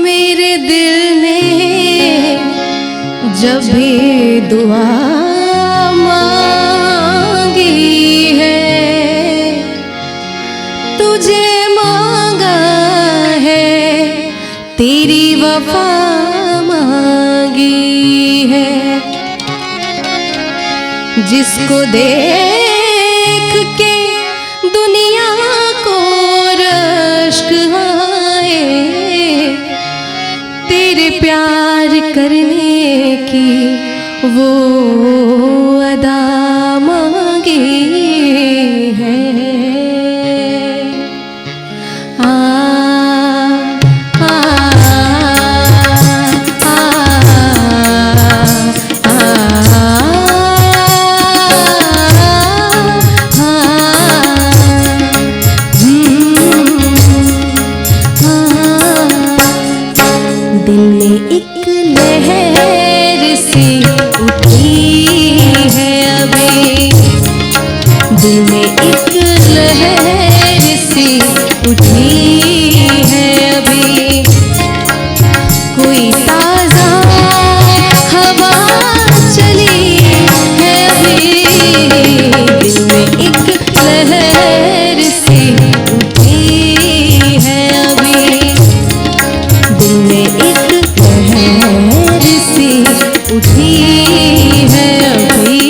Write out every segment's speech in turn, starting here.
मेरे दिल ने जब भी दुआ मांगी है, तुझे मांगा है, तेरी वफा मांगी है। जिसको देख के दुनिया को रश्क आए, तेरे प्यार करने की वो अदा मांगी है। दिल में एक लहर सी उठी है अभी, दिल में एक लहर सी उठी है अभी। कोई ताजा हवा चली है अभी, दिल में एक लहर सी उठी है अभी, दिल में एक लहर सी उठी है अभी।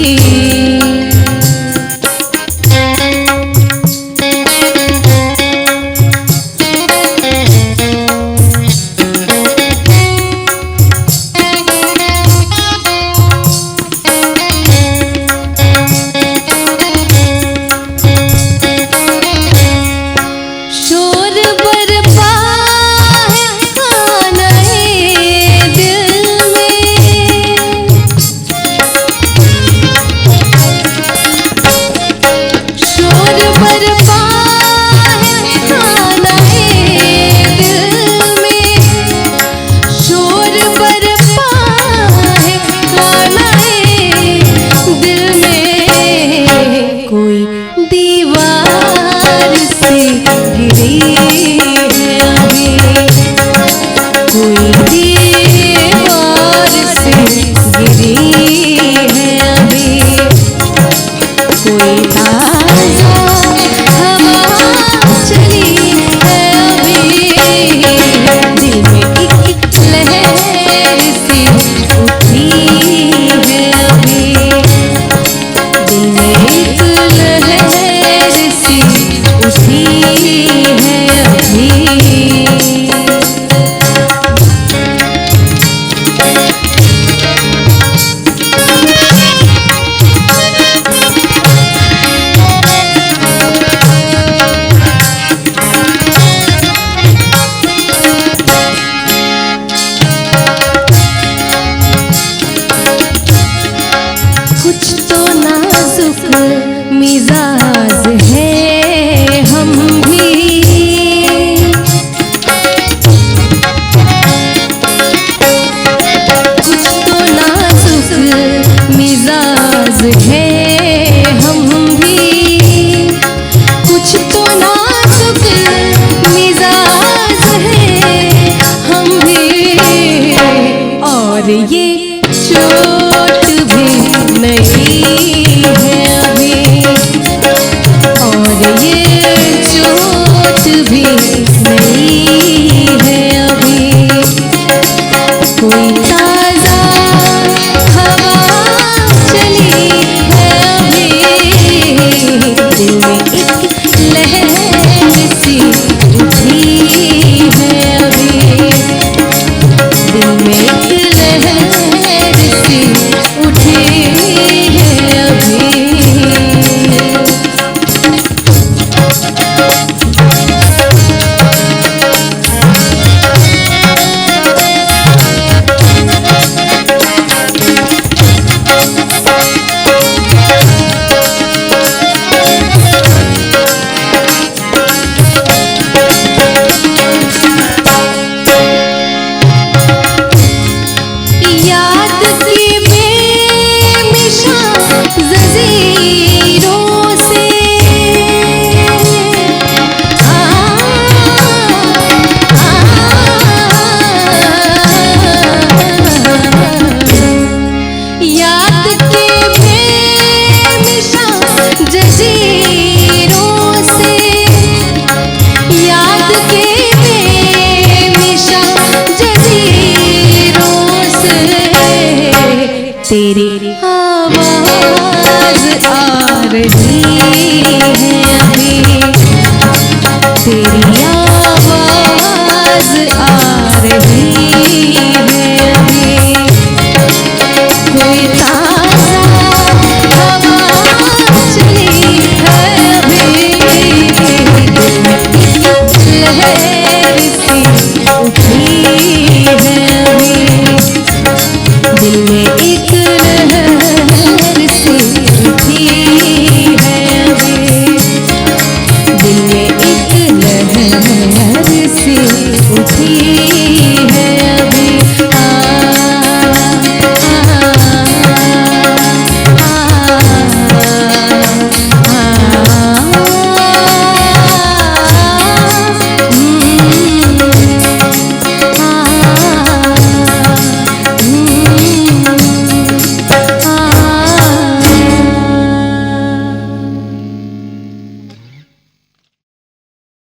उठी